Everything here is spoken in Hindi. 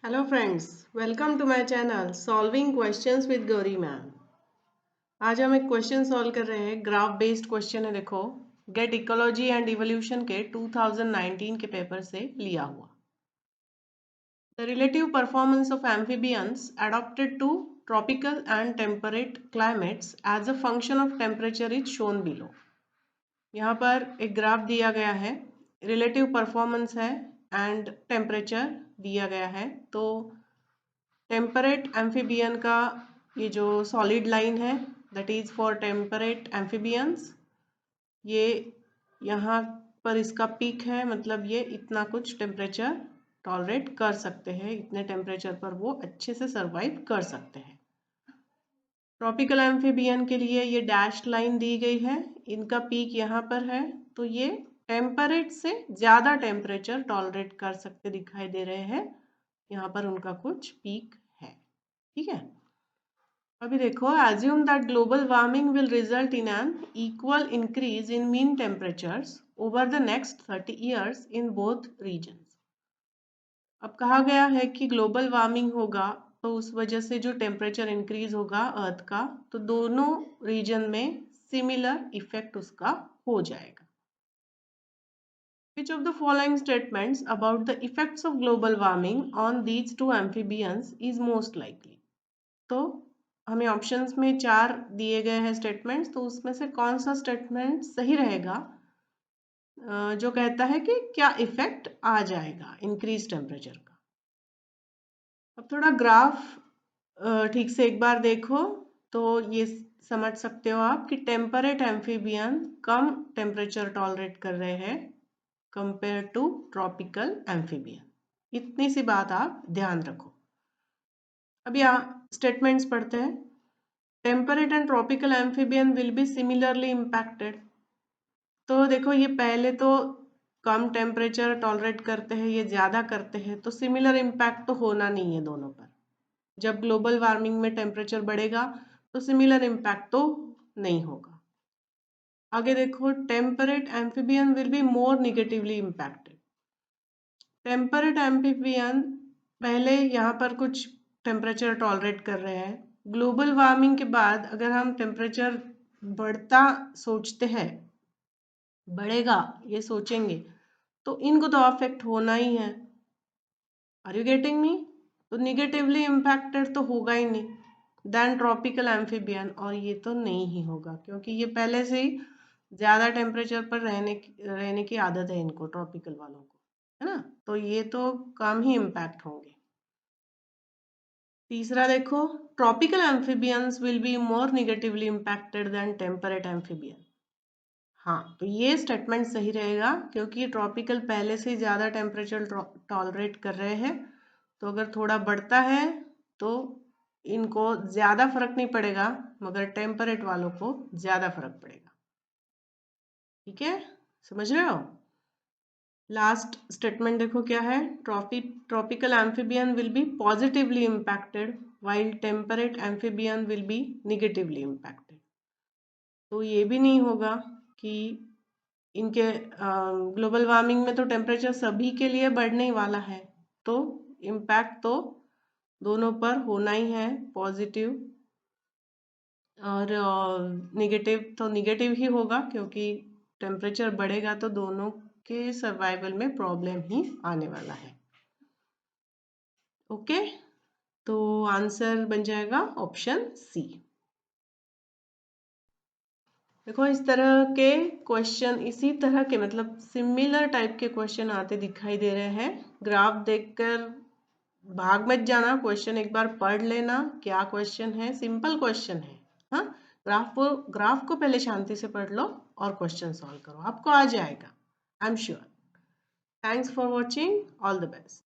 Hello friends, welcome to my channel solving questions with Gauri ma'am. आज हम एक क्वेश्चन सॉल्व कर रहे हैं। ग्राफ बेस्ड क्वेश्चन है। देखो, गेट इकोलॉजी एंड इवोल्यूशन के 2019 के पेपर से लिया हुआ। The relative performance of amphibians adopted to tropical and temperate climates as a function of temperature is shown below. यहाँ पर एक ग्राफ दिया गया है, रिलेटिव परफॉर्मेंस है एंड टेम्परेचर दिया गया है। तो टेम्परेट एम्फीबियन का ये जो सॉलिड लाइन है that is for temperate amphibians, ये यहाँ पर इसका पीक है, मतलब ये इतना कुछ टेम्परेचर टॉलरेट कर सकते हैं, इतने टेम्परेचर पर वो अच्छे से सरवाइव कर सकते हैं। ट्रॉपिकल एम्फीबियन के लिए ये डैश लाइन दी गई है, इनका पीक यहाँ पर है, तो ये टेम्परेट से ज़्यादा टेम्परेचर टॉलरेट कर सकते दिखाई दे रहे हैं। यहाँ पर उनका कुछ पीक है, ठीक है। अभी देखो, assume that global warming will result in an equal increase in mean temperatures over the next 30 years in both regions. अब कहा गया है कि ग्लोबल वार्मिंग होगा तो उस वजह से जो टेम्परेचर इंक्रीज होगा अर्थ का, तो दोनों रीजन में सिमिलर इफेक्ट उसका हो जाएगा। Which of the following statements about the effects of global warming on these two amphibians is most likely? तो हमें ऑप्शंस में 4 दिए गए हैं स्टेटमेंट्स, तो उसमें से कौन सा स्टेटमेंट सही रहेगा जो कहता है कि क्या इफेक्ट आ जाएगा इंक्रीज टेम्परेचर का। अब थोड़ा ग्राफ ठीक से एक बार देखो तो ये समझ सकते हो आप कि टेम्परेट एम्फीबियन कम टेम्परेचर टॉलरेट कर रहे हैं कंपेयर टू ट्रॉपिकल एम्फीबियन। इतनी सी बात आप ध्यान रखो। अब यहाँ स्टेटमेंट्स पढ़ते हैं। Temperate and tropical amphibian will be similarly impacted. तो देखो, ये पहले तो कम टेम्परेचर टॉलरेट करते हैं, ये ज़्यादा करते हैं, तो सिमिलर इम्पैक्ट तो होना नहीं है दोनों पर। जब ग्लोबल वार्मिंग में टेम्परेचर बढ़ेगा तो सिमिलर इम्पैक्ट तो नहीं होगा। आगे देखो, temperate amphibian will be more negatively impacted. Temperate amphibian पहले यहाँ पर कुछ टेम्परेचर टॉलरेट कर रहे हैं, ग्लोबल वार्मिंग के बाद अगर हम टेम्परेचर बढ़ता सोचते हैं, बढ़ेगा ये सोचेंगे, तो इनको तो अफेक्ट होना ही है। Are you getting me? तो निगेटिवली इम्पैक्टेड तो होगा ही नहीं देन ट्रॉपिकल एम्फीबियन, और ये तो नहीं ही होगा क्योंकि ये पहले से ही ज़्यादा टेम्परेचर पर रहने की आदत है इनको, ट्रॉपिकल वालों को, है ना। तो ये तो कम ही इम्पैक्ट होंगे। तीसरा देखो, tropical amphibians will be more negatively impacted than temperate amphibian. हाँ, तो ये स्टेटमेंट सही रहेगा क्योंकि ट्रॉपिकल पहले से ही ज़्यादा टेम्परेचर टॉलरेट कर रहे हैं, तो अगर थोड़ा बढ़ता है तो इनको ज़्यादा फर्क नहीं पड़ेगा, मगर टेम्परेट वालों को ज़्यादा फर्क पड़ेगा। ठीक है, समझ रहे हो? लास्ट स्टेटमेंट देखो क्या है, tropical amphibian will be positively impacted while temperate amphibian will be negatively impacted. तो ये भी नहीं होगा कि इनके ग्लोबल वार्मिंग में तो टेम्परेचर सभी के लिए बढ़ने ही वाला है, तो इम्पैक्ट तो दोनों पर होना ही है, पॉजिटिव और नेगेटिव। तो नेगेटिव ही होगा क्योंकि टेम्परेचर बढ़ेगा तो दोनों के सर्वाइवल में प्रॉब्लम ही आने वाला है। ओके, तो आंसर बन जाएगा ऑप्शन सी। देखो, इस तरह के क्वेश्चन, इसी तरह के मतलब सिमिलर टाइप के क्वेश्चन आते दिखाई दे रहे हैं। ग्राफ देखकर भाग मत जाना, क्वेश्चन एक बार पढ़ लेना क्या क्वेश्चन है, सिंपल क्वेश्चन है। हाँ, ग्राफ को पहले शांति से पढ़ लो और क्वेश्चन सॉल्व करो, आपको आ जाएगा, I am sure. Thanks for watching, all the best.